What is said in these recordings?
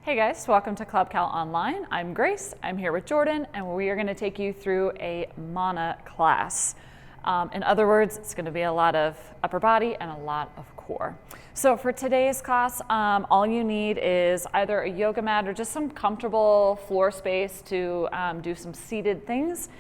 Hey guys, welcome to Club Cal Online. I'm Grace, I'm here with Jordan, and we are gonna take you through a Manna class. In other words, it's gonna be a lot of upper body and a lot of core. So for today's class, all you need is either a yoga mat or just some comfortable floor space to do some seated things.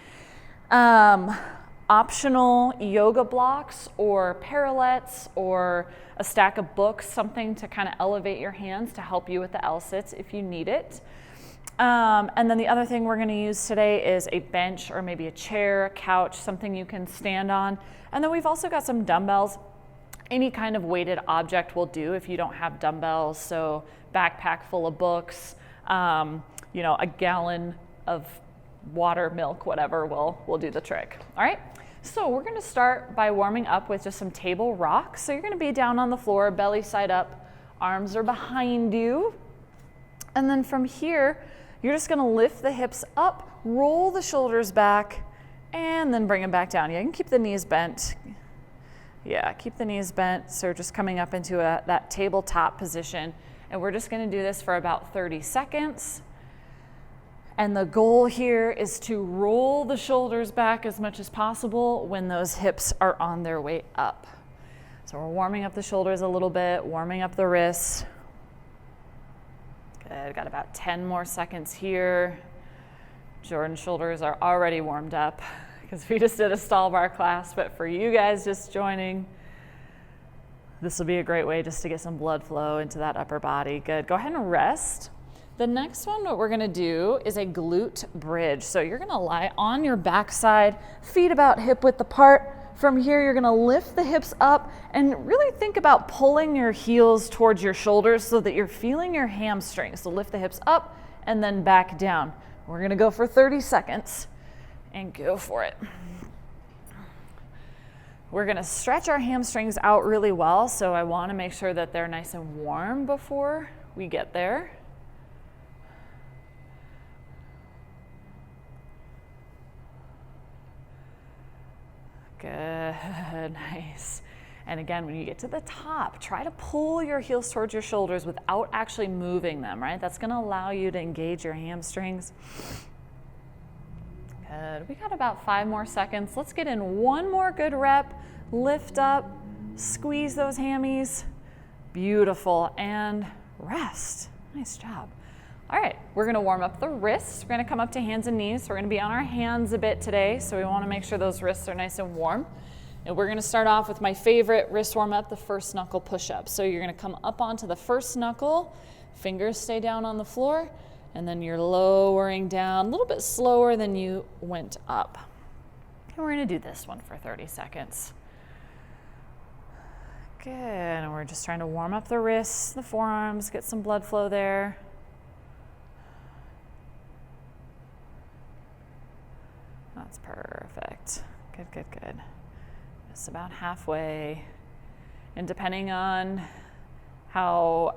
Optional yoga blocks or parallettes or a stack of books, something to kind of elevate your hands to help you with the L-sits if you need it. And then the other thing we're going to use today is a bench or maybe a chair, a couch, something you can stand on. And then we've also got some dumbbells. Any kind of weighted object will do if you don't have dumbbells. So backpack full of books, a gallon of water, milk, whatever will do the trick. All right. So we're going to start by warming up with just some table rocks. So you're going to be down on the floor, belly side up, arms are behind you. And then from here, you're just going to lift the hips up, roll the shoulders back, and then bring them back down. Yeah, you can keep the knees bent. Yeah, keep the knees bent. So just coming up into that tabletop position. And we're just going to do this for about 30 seconds. And the goal here is to roll the shoulders back as much as possible when those hips are on their way up. So we're warming up the shoulders a little bit, warming up the wrists. Good, got about 10 more seconds here. Jordan's shoulders are already warmed up because we just did a stall bar class, but for you guys just joining, this will be a great way just to get some blood flow into that upper body. Good, go ahead and rest. The next one, what we're gonna do is a glute bridge. So you're gonna lie on your backside, feet about hip width apart. From here, you're gonna lift the hips up and really think about pulling your heels towards your shoulders so that you're feeling your hamstrings. So lift the hips up and then back down. We're gonna go for 30 seconds and go for it. We're gonna stretch our hamstrings out really well. So I wanna make sure that they're nice and warm before we get there. Good, nice. And again, when you get to the top, try to pull your heels towards your shoulders without actually moving them, right? That's gonna allow you to engage your hamstrings. Good, we got about 5 more seconds. Let's get in one more good rep. Lift up, squeeze those hammies. Beautiful, and rest. Nice job. All right, we're gonna warm up the wrists. We're gonna come up to hands and knees. We're gonna be on our hands a bit today, so we wanna make sure those wrists are nice and warm. And we're gonna start off with my favorite wrist warm up, the first knuckle push-up. So you're gonna come up onto the first knuckle, fingers stay down on the floor, and then you're lowering down a little bit slower than you went up. And we're gonna do this one for 30 seconds. Good, and we're just trying to warm up the wrists, the forearms, get some blood flow there. That's perfect. Good, good, good. Just about halfway. And depending on how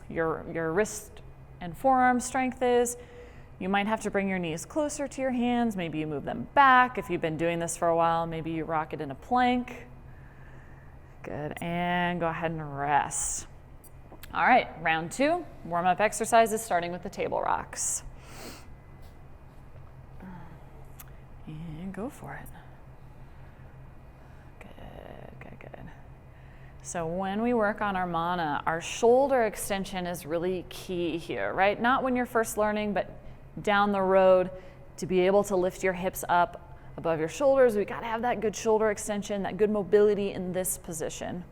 your wrist and forearm strength is, you might have to bring your knees closer to your hands. Maybe you move them back. If you've been doing this for a while, maybe you rock it in a plank. Good, and go ahead and rest. All right, round 2, warm-up exercises starting with the table rocks. And go for it. Good, good, good. So when we work on our Manna, our shoulder extension is really key here, right? Not when you're first learning, but down the road to be able to lift your hips up above your shoulders. We gotta have that good shoulder extension, that good mobility in this position.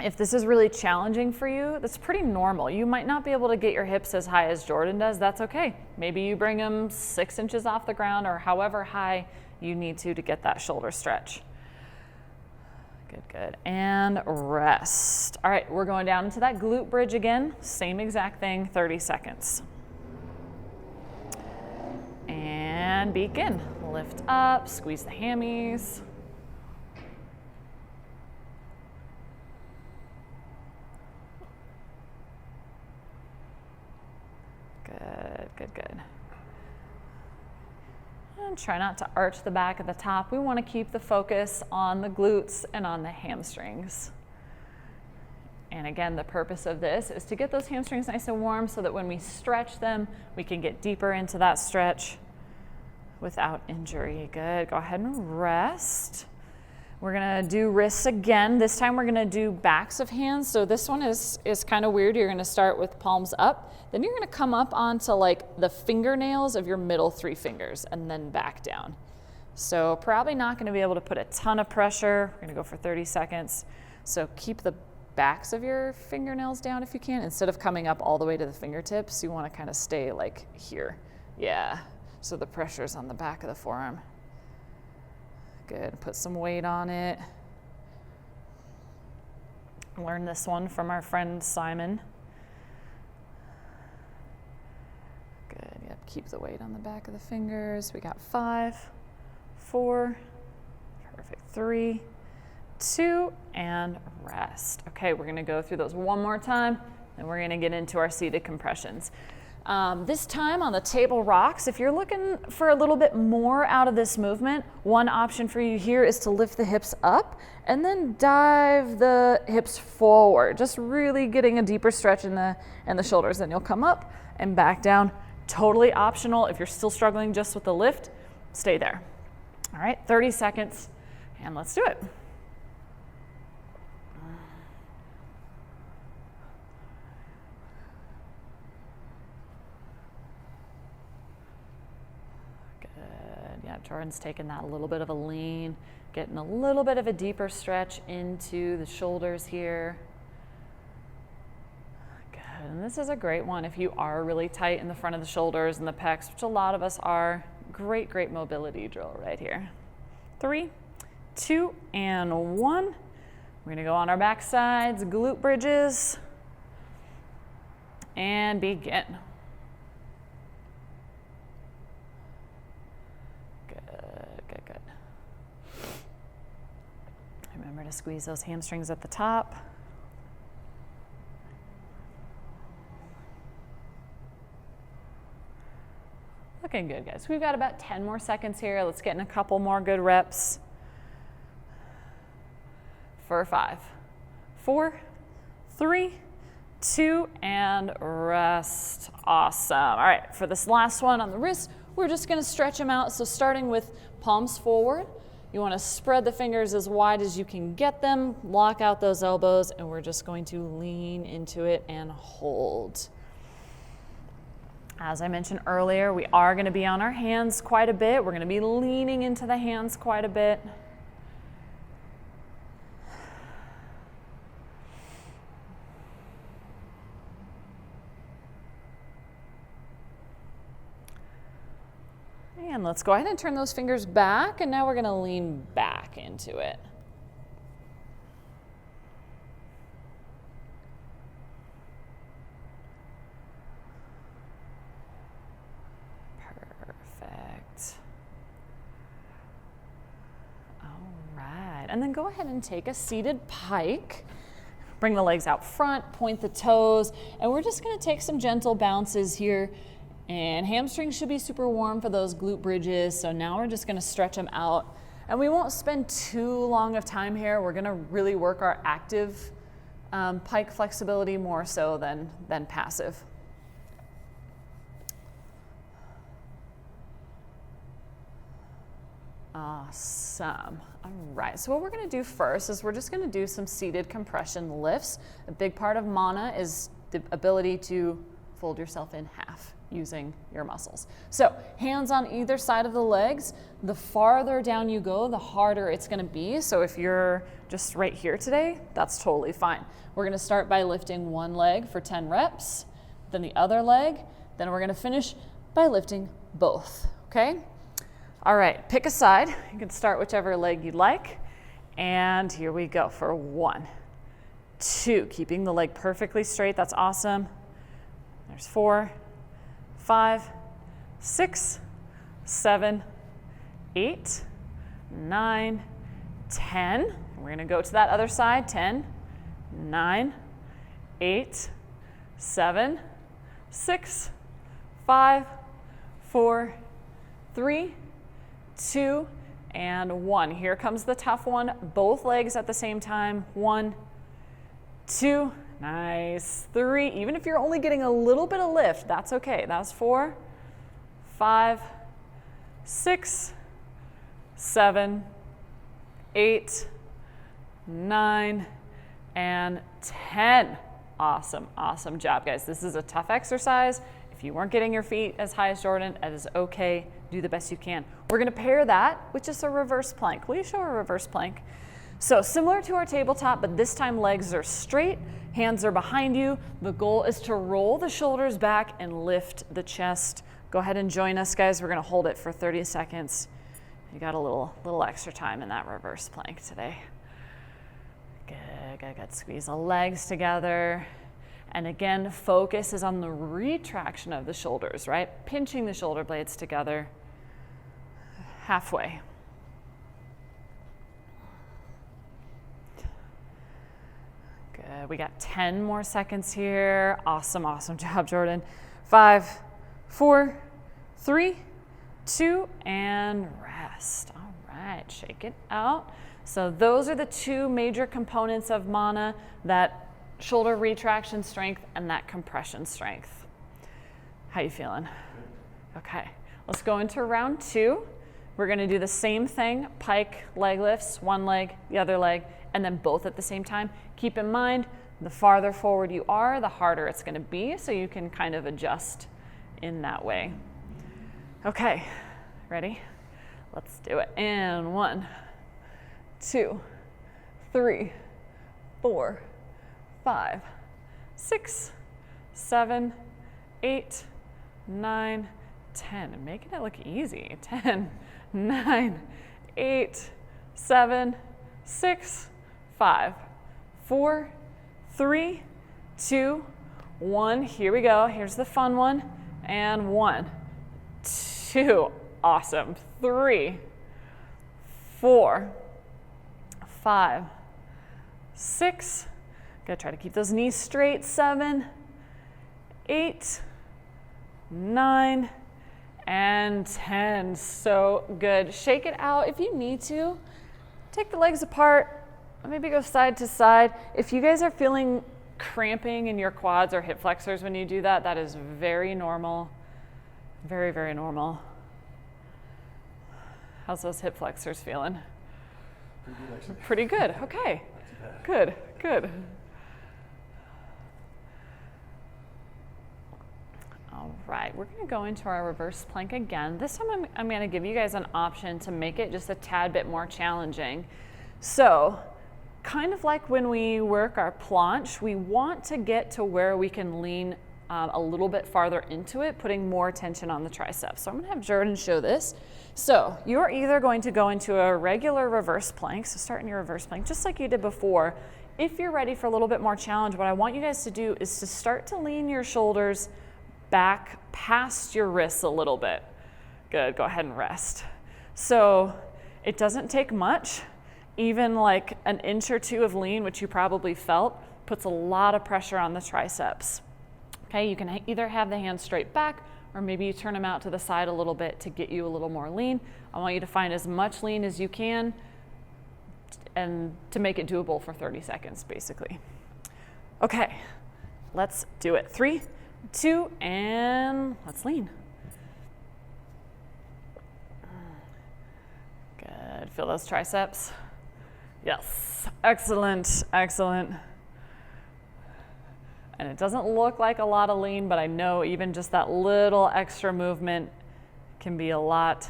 If this is really challenging for you, that's pretty normal. You might not be able to get your hips as high as Jordan does. That's okay. Maybe you bring them 6 inches off the ground or however high you need to get that shoulder stretch. Good, good. And rest. All right, we're going down into that glute bridge again. Same exact thing, 30 seconds. And begin. Lift up, squeeze the hammies. Good, good, good. And try not to arch the back at the top. We want to keep the focus on the glutes and on the hamstrings. And again, the purpose of this is to get those hamstrings nice and warm so that when we stretch them, we can get deeper into that stretch without injury. Good, go ahead and rest. We're gonna do wrists again. This time we're gonna do backs of hands. So this one is kind of weird. You're gonna start with palms up, then you're gonna come up onto like the fingernails of your middle 3 fingers and then back down. So probably not gonna be able to put a ton of pressure. We're gonna go for 30 seconds. So keep the backs of your fingernails down if you can. Instead of coming up all the way to the fingertips, you wanna kind of stay like here. Yeah, so the pressure's on the back of the forearm. Good, put some weight on it. Learned this one from our friend Simon. Good, yep, keep the weight on the back of the fingers. We got 5, 4, perfect, 3, 2, and rest. Okay, we're gonna go through those one more time, and we're gonna get into our seated compressions. This time on the table rocks, if you're looking for a little bit more out of this movement, one option for you here is to lift the hips up and then dive the hips forward, just really getting a deeper stretch in the shoulders. Then you'll come up and back down. Totally optional. If you're still struggling just with the lift, stay there. All right, 30 seconds, and let's do it. Yeah, Jordan's taking that a little bit of a lean, getting a little bit of a deeper stretch into the shoulders here. Good, and this is a great one if you are really tight in the front of the shoulders and the pecs, which a lot of us are. Great, great mobility drill right here. 3, 2, and 1. We're gonna go on our back sides, glute bridges, and begin. Remember to squeeze those hamstrings at the top. Looking good, guys. We've got about 10 more seconds here. Let's get in a couple more good reps. For 5, 4, 3, 2, and rest. Awesome. All right, for this last one on the wrist, we're just gonna stretch them out. So starting with palms forward, you want to spread the fingers as wide as you can get them, lock out those elbows, and we're just going to lean into it and hold. As I mentioned earlier, we are going to be on our hands quite a bit. We're going to be leaning into the hands quite a bit. And let's go ahead and turn those fingers back, and now we're gonna lean back into it. Perfect. All right, and then go ahead and take a seated pike. Bring the legs out front, point the toes, and we're just gonna take some gentle bounces here. And hamstrings should be super warm for those glute bridges. So now we're just gonna stretch them out. And we won't spend too long of time here. We're gonna really work our active pike flexibility more so than passive. Awesome. All right, so what we're gonna do first is we're just gonna do some seated compression lifts. A big part of Manna is the ability to fold yourself in half using your muscles. So hands on either side of the legs. The farther down you go, the harder it's gonna be. So if you're just right here today, that's totally fine. We're gonna start by lifting one leg for 10 reps, then the other leg, then we're gonna finish by lifting both, okay? All right, pick a side. You can start whichever leg you'd like. And here we go for 1, 2, keeping the leg perfectly straight, that's awesome. There's 4, 5, 6, 7, 8, 9, 10. And we're gonna go to that other side. 10, 9, 8, 7, 6, 5, 4, 3, 2, and 1. Here comes the tough one. Both legs at the same time. 1, 2, nice, 3. Even if you're only getting a little bit of lift, that's okay. That was 4, 5, 6, 7, 8, 9, and 10. Awesome, awesome job, guys. This is a tough exercise. If you weren't getting your feet as high as Jordan, it is okay. Do the best you can. We're gonna pair that with just a reverse plank. Will you show a reverse plank? So similar to our tabletop, but this time legs are straight, hands are behind you. The goal is to roll the shoulders back and lift the chest. Go ahead and join us, guys. We're gonna hold it for 30 seconds. You got a little extra time in that reverse plank today. Good. Squeeze the legs together. And again, focus is on the retraction of the shoulders, right? Pinching the shoulder blades together. Halfway. Good. We got 10 more seconds here. Awesome, awesome job, Jordan. 5, 4, 3, 2, and rest. All right, shake it out. So those are the two major components of Manna, that shoulder retraction strength and that compression strength. How you feeling? Okay, let's go into round 2. We're gonna do the same thing, pike leg lifts, one leg, the other leg, and then both at the same time. Keep in mind, the farther forward you are, the harder it's gonna be, so you can kind of adjust in that way. Okay, ready? Let's do it. And 1, 2, 3, 4, 5, 6, 7, 8, 9, 10. And making it look easy. 10, 9, 8, 7, 6, 5, 4, 3, 2, 1. Here we go. Here's the fun one. And 1, 2. Awesome. 3, 4, 5, 6. Gotta try to keep those knees straight. 7, 8, 9, and 10. So good. Shake it out if you need to. Take the legs apart. Maybe go side to side. If you guys are feeling cramping in your quads or hip flexors when you do that, that is very normal. Very, very normal. How's those hip flexors feeling? Pretty good, actually. Pretty good. Okay. Good. Good. All right, we're gonna go into our reverse plank again. This time I'm gonna give you guys an option to make it just a tad bit more challenging. So, kind of like when we work our planche, we want to get to where we can lean a little bit farther into it, putting more tension on the triceps. So I'm gonna have Jordan show this. So you're either going to go into a regular reverse plank, so start in your reverse plank, just like you did before. If you're ready for a little bit more challenge, what I want you guys to do is to start to lean your shoulders back past your wrists a little bit. Good, go ahead and rest. So it doesn't take much. Even like an inch or two of lean, which you probably felt, puts a lot of pressure on the triceps. Okay, you can either have the hands straight back, or maybe you turn them out to the side a little bit to get you a little more lean. I want you to find as much lean as you can and to make it doable for 30 seconds, basically. Okay, let's do it. 3, 2, and let's lean. Good, feel those triceps? Yes, excellent, excellent. And it doesn't look like a lot of lean, but I know even just that little extra movement can be a lot.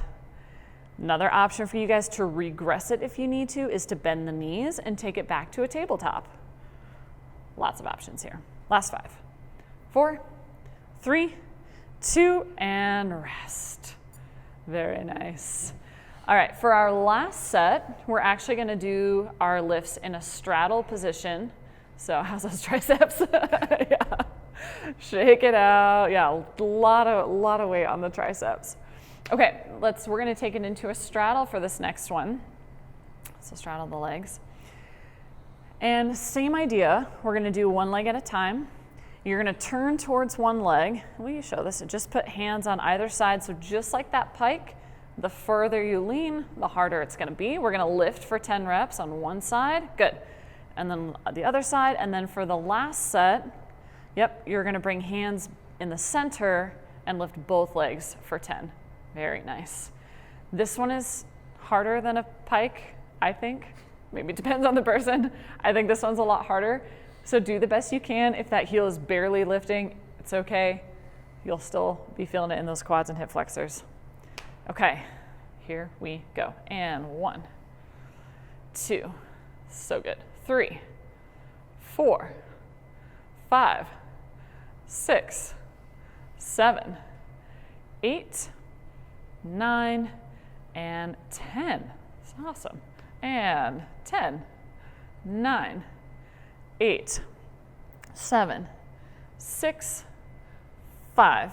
Another option for you guys to regress it if you need to is to bend the knees and take it back to a tabletop. Lots of options here. Last 5, 4, 3, 2, and rest. Very nice. All right, for our last set, we're actually gonna do our lifts in a straddle position. So how's those triceps? Yeah. Shake it out. Yeah, a lot of weight on the triceps. Okay, we're gonna take it into a straddle for this next one. So straddle the legs. And same idea, we're gonna do one leg at a time. You're gonna turn towards one leg. Will you show this? And just put hands on either side. So just like that pike, the further you lean, the harder it's gonna be. We're gonna lift for 10 reps on one side. Good. and then the other side. And then for the last set, yep, you're gonna bring hands in the center and lift both legs for 10. Very nice. This one is harder than a pike, I think. Maybe it depends on the person. I think this one's a lot harder. So do the best you can. If that heel is barely lifting, it's okay. You'll still be feeling it in those quads and hip flexors. Okay, here we go. And 1, 2, so good. 3, 4, 5, 6, 7, 8, 9, and 10. It's awesome. And 10, 9, 8, 7, 6, 5,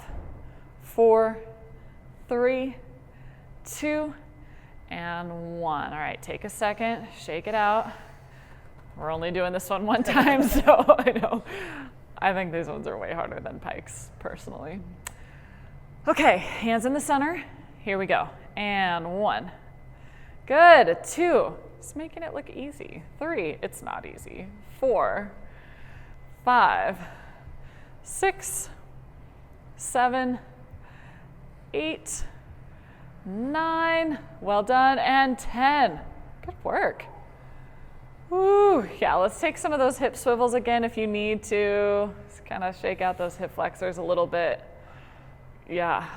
4, 3, 2, and 1. All right, take a second, shake it out. We're only doing this one time, so I know. I think these ones are way harder than pikes, personally. Okay, hands in the center. Here we go. And 1. Good. 2. Just making it look easy. 3. It's not easy. 4, 5, 6, 7, 8, 9. Well done. And 10. Good work. Woo. Yeah, let's take some of those hip swivels again if you need to. Just kind of shake out those hip flexors a little bit. Yeah.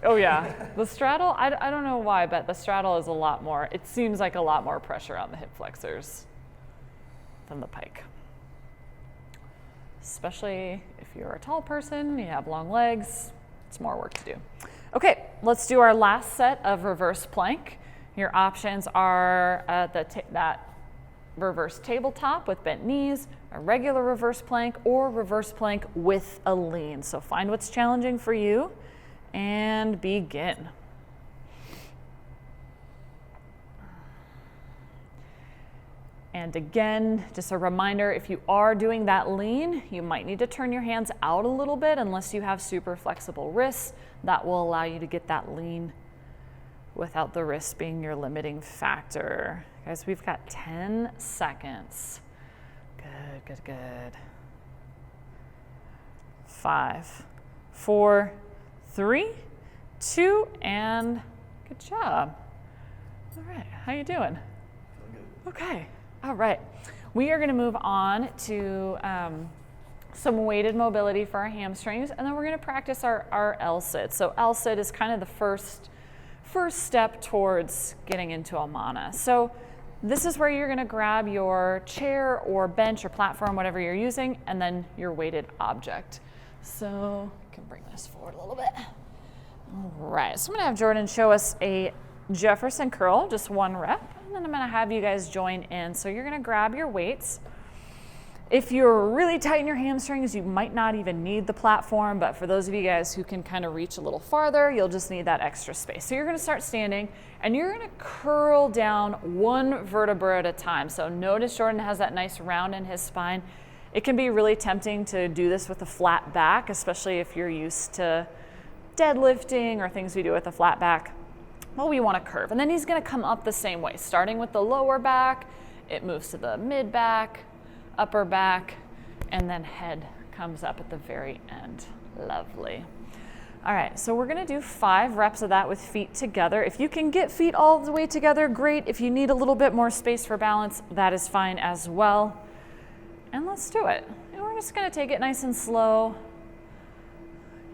Oh yeah, the straddle, I don't know why, but the straddle is a lot more, it seems like a lot more pressure on the hip flexors than the pike. Especially if you're a tall person, you have long legs, it's more work to do. Okay, let's do our last set of reverse plank. Your options are that reverse tabletop with bent knees, a regular reverse plank, or reverse plank with a lean. So find what's challenging for you and begin. And again, just a reminder, if you are doing that lean, you might need to turn your hands out a little bit unless you have super flexible wrists. That will allow you to get that lean without the wrist being your limiting factor. Guys, we've got 10 seconds. Good, good, good. 5, 4, 3, 2, and good job. All right, how you doing? Feeling good. Okay, all right. We are gonna move on to some weighted mobility for our hamstrings, and then we're gonna practice our L-sit. So L-sit is kind of the first step towards getting into a Manna. So this is where you're gonna grab your chair or bench or platform, whatever you're using, and then your weighted object. So I can bring this forward a little bit. All right, so I'm gonna have Jordan show us a Jefferson curl, just 1 rep, and then I'm gonna have you guys join in. So you're gonna grab your weights. If you're really tight in your hamstrings, you might not even need the platform, but for those of you guys who can kind of reach a little farther, you'll just need that extra space. So you're gonna start standing, and you're gonna curl down 1 vertebra at a time. So notice Jordan has that nice round in his spine. It can be really tempting to do this with a flat back, especially if you're used to deadlifting or things we do with a flat back. Well, we want to curve. And then he's going to come up the same way, starting with the lower back. It moves to the mid back, upper back, and then head comes up at the very end. Lovely. All right, so we're going to do 5 reps of that with feet together. If you can get feet all the way together, great. If you need a little bit more space for balance, that is fine as well. And let's do it. And we're just gonna take it nice and slow.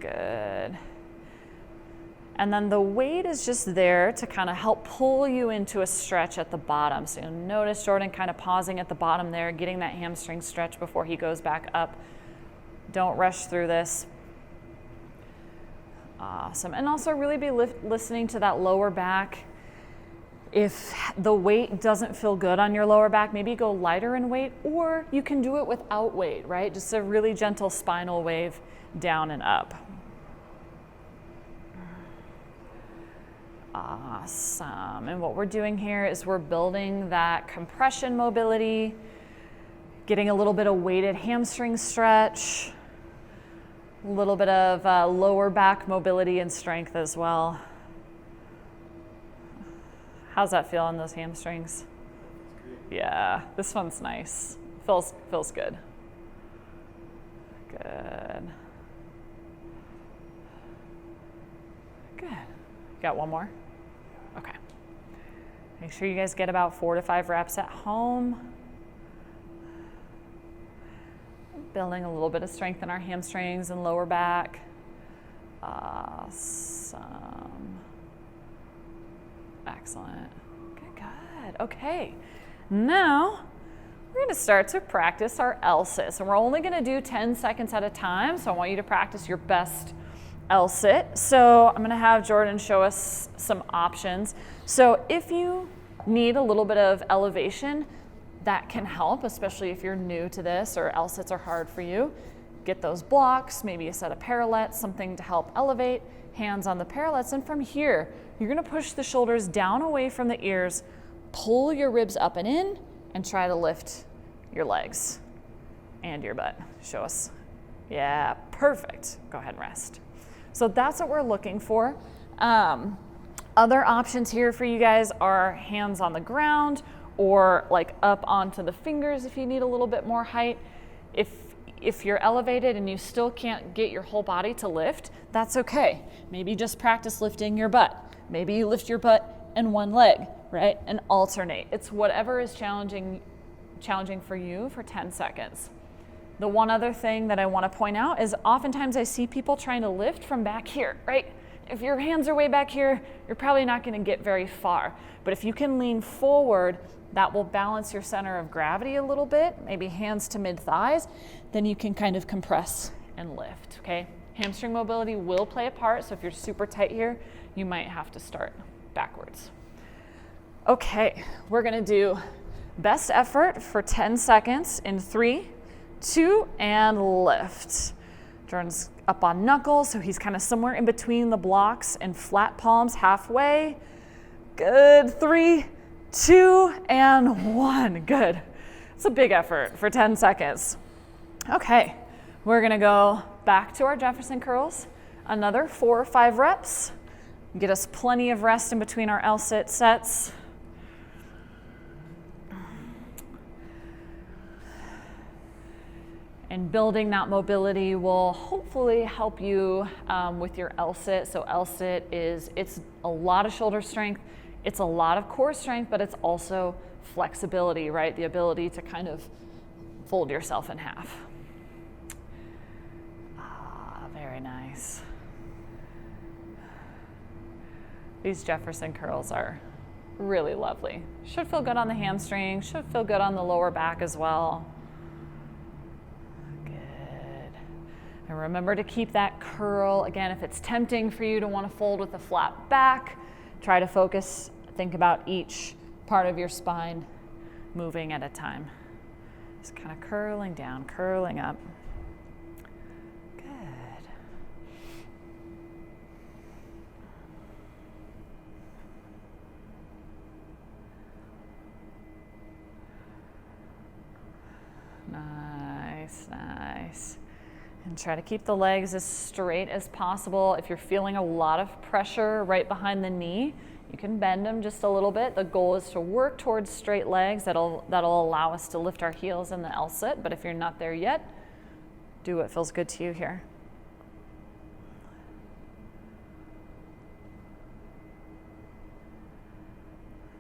Good. And then the weight is just there to kind of help pull you into a stretch at the bottom. So you'll notice Jordan kind of pausing at the bottom there, getting that hamstring stretch before he goes back up. Don't rush through this. Awesome. And also really be listening to that lower back. If the weight doesn't feel good on your lower back, maybe go lighter in weight, or you can do it without weight, right? Just a really gentle spinal wave down and up. Awesome. And what we're doing here is we're building that compression mobility, getting a little bit of weighted hamstring stretch, a little bit of lower back mobility and strength as well. How's that feel on those hamstrings? That's great. Yeah, this one's nice. Feels good. Good. Good. Got one more? Okay. Make sure you guys get about 4 to 5 reps at home. Building a little bit of strength in our hamstrings and lower back. Awesome. Excellent. Good. Okay. Now we're going to start to practice our L-sits, and we're only going to do 10 seconds at a time, so I want you to practice your best L-sit. So I'm going to have Jordan show us some options. So if you need a little bit of elevation, that can help, especially if you're new to this or L-sits are hard for you. Get those blocks, maybe a set of parallettes, something to help elevate, hands on the parallettes, and from here, you're going to push the shoulders down away from the ears, pull your ribs up and in, and try to lift your legs and your butt. Show us. Yeah, perfect. Go ahead and rest. So that's what we're looking for. Other options here for you guys are hands on the ground or like up onto the fingers if you need a little bit more height. If you're elevated and you still can't get your whole body to lift, that's okay. Maybe just practice lifting your butt. Maybe you lift your butt and one leg, right? And alternate. It's whatever is challenging for you for 10 seconds. The one other thing that I want to point out is oftentimes I see people trying to lift from back here, right? If your hands are way back here, you're probably not going to get very far. But if you can lean forward, that will balance your center of gravity a little bit, maybe hands to mid-thighs, then you can kind of compress and lift, okay? Hamstring mobility will play a part, so if you're super tight here, you might have to start backwards. Okay, we're gonna do best effort for 10 seconds in 3, 2, and lift. Jordan's up on knuckles, so he's kind of somewhere in between the blocks and flat palms halfway. Good, 3, 2, and 1, good. It's a big effort for 10 seconds. Okay, we're gonna go back to our Jefferson curls, another 4 or 5 reps. Get us plenty of rest in between our L-sit sets. And building that mobility will hopefully help you with your L-sit. So L-sit it's a lot of shoulder strength, it's a lot of core strength, but it's also flexibility, right? The ability to kind of fold yourself in half. Very nice. These Jefferson curls are really lovely. Should feel good on the hamstring, should feel good on the lower back as well. Good. And remember to keep that curl. Again, if it's tempting for you to want to fold with a flat back, try to focus, think about each part of your spine moving at a time. Just kind of curling down, curling up. Nice. And try to keep the legs as straight as possible. If you're feeling a lot of pressure right behind the knee, you can bend them just a little bit. The goal is to work towards straight legs. That'll allow us to lift our heels in the L-sit, but if you're not there yet, do what feels good to you here.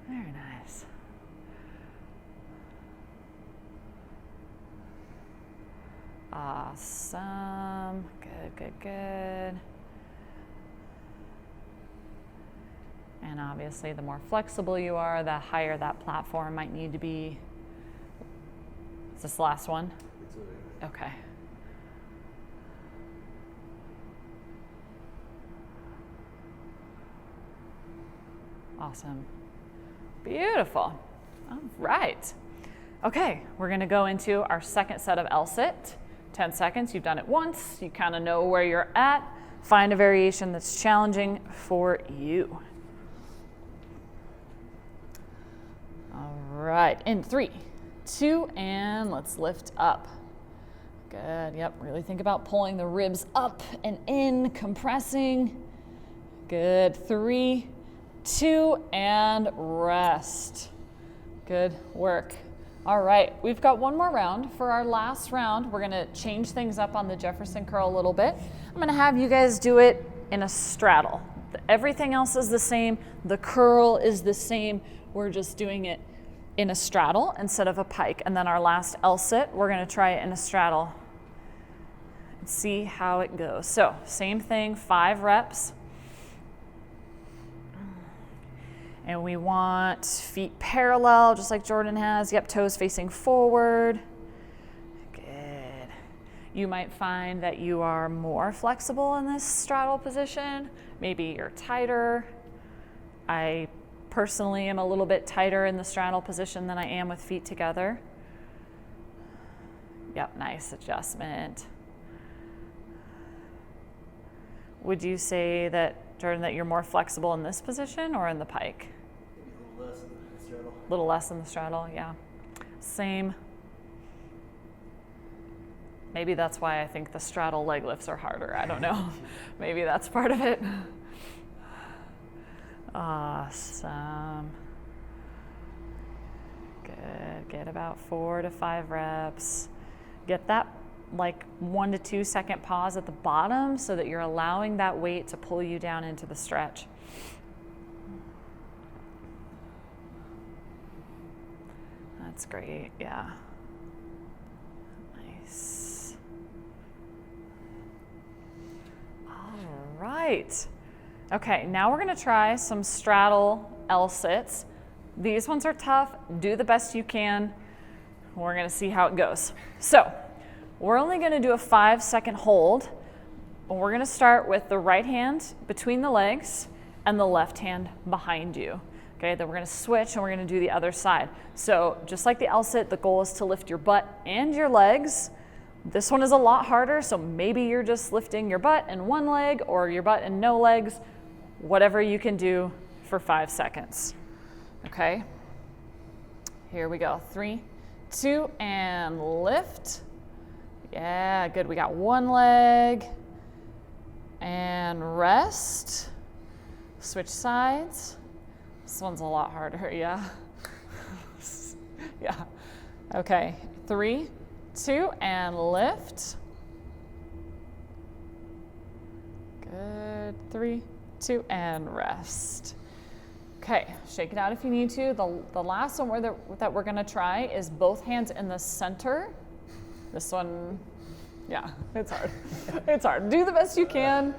Very nice. Awesome. Good. And obviously, the more flexible you are, the higher that platform might need to be. Is this the last one? Okay. Awesome. Beautiful. All right. Okay, we're going to go into our second set of L-sit. 10 seconds, you've done it once, you kind of know where you're at. Find a variation that's challenging for you. All right, in 3, 2, and let's lift up. Good, yep, really think about pulling the ribs up and in, compressing. Good, 3, 2, and rest. Good work. All right, we've got one more round. For our last round, we're gonna change things up on the Jefferson Curl a little bit. I'm gonna have you guys do it in a straddle. Everything else is the same. The curl is the same. We're just doing it in a straddle instead of a pike. And then our last L-sit, we're gonna try it in a straddle and see how it goes. So same thing, 5 reps. And we want feet parallel, just like Jordan has. Yep, toes facing forward. Good. You might find that you are more flexible in this straddle position. Maybe you're tighter. I personally am a little bit tighter in the straddle position than I am with feet together. Yep, nice adjustment. Would you say that, Jordan, that you're more flexible in this position or in the pike? A little less in the straddle. A little less in the straddle, yeah. Same. Maybe that's why I think the straddle leg lifts are harder. I don't know. Maybe that's part of it. Awesome. Good. Get about 4 to 5 reps. Get that like 1 to 2 second pause at the bottom so that you're allowing that weight to pull you down into the stretch. That's great, yeah. Nice. All right. Okay, now we're gonna try some straddle L-sits. These ones are tough. Do the best you can. We're gonna see how it goes. So, we're only gonna do a 5-second hold. We're gonna start with the right hand between the legs and the left hand behind you. Okay, then we're gonna switch and we're gonna do the other side. So just like the L-sit, the goal is to lift your butt and your legs. This one is a lot harder, so maybe you're just lifting your butt and one leg or your butt and no legs, whatever you can do for 5 seconds. Okay, here we go. 3, 2, and lift. Yeah, good. We got one leg and rest. Switch sides. This one's a lot harder, yeah. Yeah. Okay, 3, 2, and lift. Good. 3, 2, and rest. Okay, shake it out if you need to. The last one that we're gonna try is both hands in the center. This one, yeah, it's hard. It's hard. Do the best you can.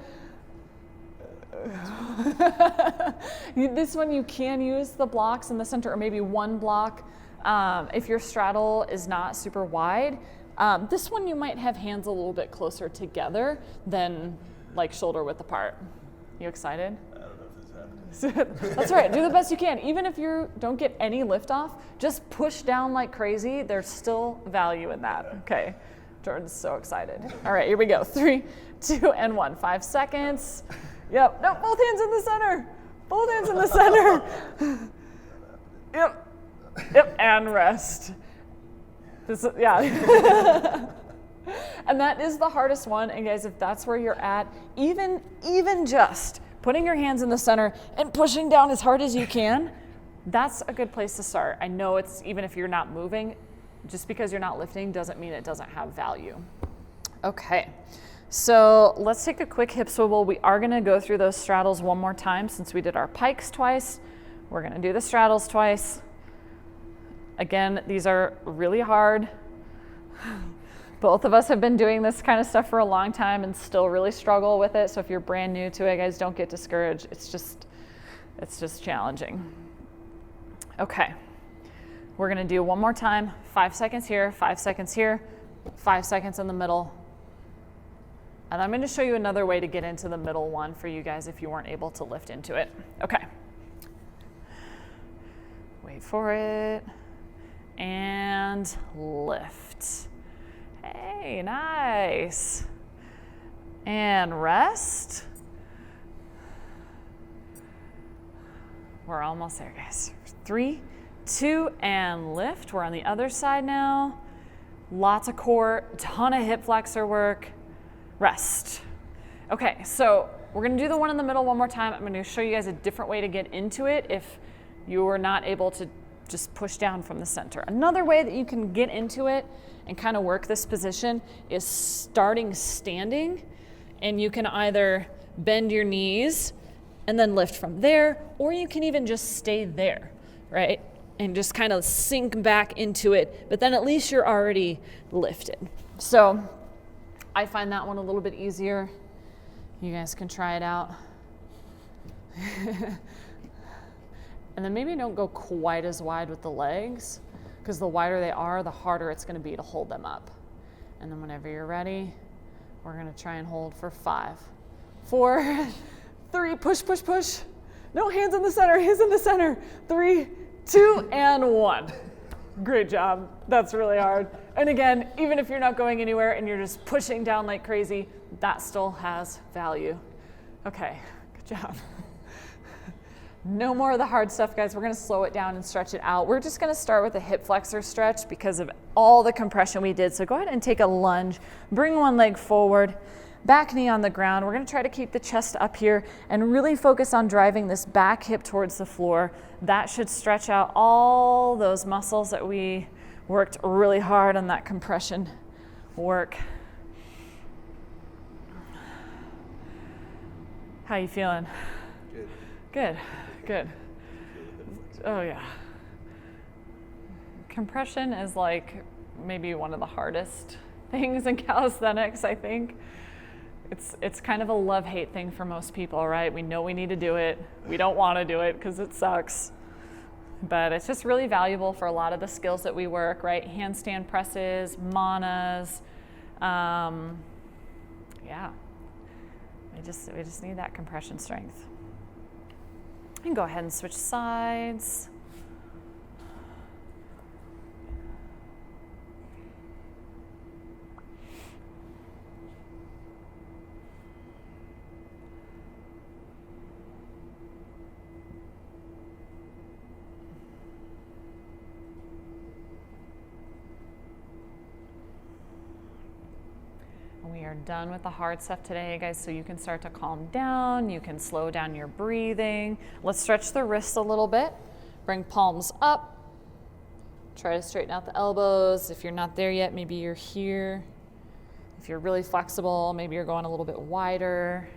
This one you can use the blocks in the center or maybe one block if your straddle is not super wide. This one you might have hands a little bit closer together than like shoulder width apart. You excited? I don't know if this is happening. That's right, do the best you can. Even if you don't get any lift off, just push down like crazy. There's still value in that. Okay, Jordan's so excited. All right, here we go. 3, 2, and 1. 5 seconds. Yep, no, both hands in the center. Both hands in the center. Yep, and rest. Yeah. And that is the hardest one. And guys, if that's where you're at, even just putting your hands in the center and pushing down as hard as you can, that's a good place to start. I know it's, even if you're not moving, just because you're not lifting doesn't mean it doesn't have value. Okay. So let's take a quick hip swivel. We are gonna go through those straddles one more time since we did our pikes twice. We're gonna do the straddles twice. Again, these are really hard. Both of us have been doing this kind of stuff for a long time and still really struggle with it. So if you're brand new to it, guys, don't get discouraged. It's just challenging. Okay, we're gonna do one more time. 5 seconds here, 5 seconds here, 5 seconds in the middle. And I'm going to show you another way to get into the middle one for you guys if you weren't able to lift into it. Okay. Wait for it. And lift. Hey, nice. And rest. We're almost there, guys. 3, 2, and lift. We're on the other side now. Lots of core, ton of hip flexor work. Rest. Okay, so we're gonna do the one in the middle one more time. I'm gonna show you guys a different way to get into it if you were not able to just push down from the center. Another way that you can get into it and kind of work this position is starting standing, and you can either bend your knees and then lift from there, or you can even just stay there, right? And just kind of sink back into it, but then at least you're already lifted. So I find that one a little bit easier. You guys can try it out. And then maybe don't go quite as wide with the legs, because the wider they are, the harder it's gonna be to hold them up. And then whenever you're ready, we're gonna try and hold for 5, 4, 3, push, push, push. No, hands in the center, hands in the center. 3, 2, and 1. Great job. That's really hard. And again, even if you're not going anywhere and you're just pushing down like crazy, that still has value. Okay, good job. No more of the hard stuff, guys. We're gonna slow it down and stretch it out. We're just gonna start with a hip flexor stretch because of all the compression we did. So go ahead and take a lunge, bring one leg forward, back knee on the ground. We're gonna try to keep the chest up here and really focus on driving this back hip towards the floor. That should stretch out all those muscles that we worked really hard on that compression work. How you feeling? Good. Good, good. Oh yeah. Compression is like maybe one of the hardest things in calisthenics, I think. It's kind of a love-hate thing for most people, right? We know we need to do it. We don't want to do it because it sucks. But it's just really valuable for a lot of the skills that we work, right? Handstand presses, Mannas. Yeah. We just need that compression strength. And go ahead and switch sides. We are done with the hard stuff today, guys, so you can start to calm down. You can slow down your breathing. Let's stretch the wrists a little bit. Bring palms up. Try to straighten out the elbows. If you're not there yet, maybe you're here. If you're really flexible, maybe you're going a little bit wider.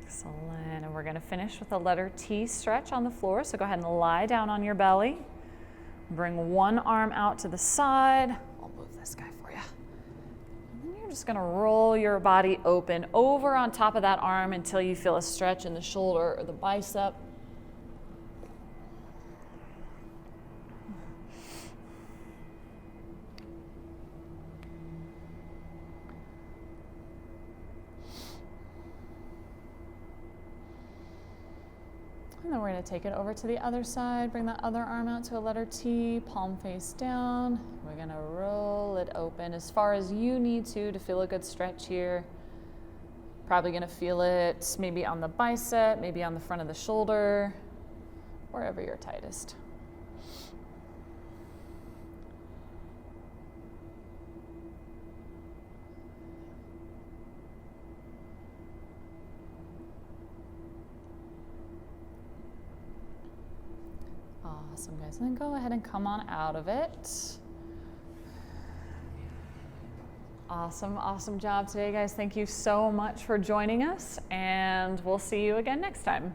Excellent, and we're gonna finish with a letter T stretch on the floor. So go ahead and lie down on your belly. Bring one arm out to the side. I'll move this guy for you. And then you're just gonna roll your body open over on top of that arm until you feel a stretch in the shoulder or the bicep. And then we're going to take it over to the other side, bring that other arm out to a letter T, palm face down. We're going to roll it open as far as you need to feel a good stretch here. Probably going to feel it maybe on the bicep, maybe on the front of the shoulder, wherever you're tightest. Awesome, guys. And then go ahead and come on out of it. Awesome, awesome job today, guys. Thank you so much for joining us, and we'll see you again next time.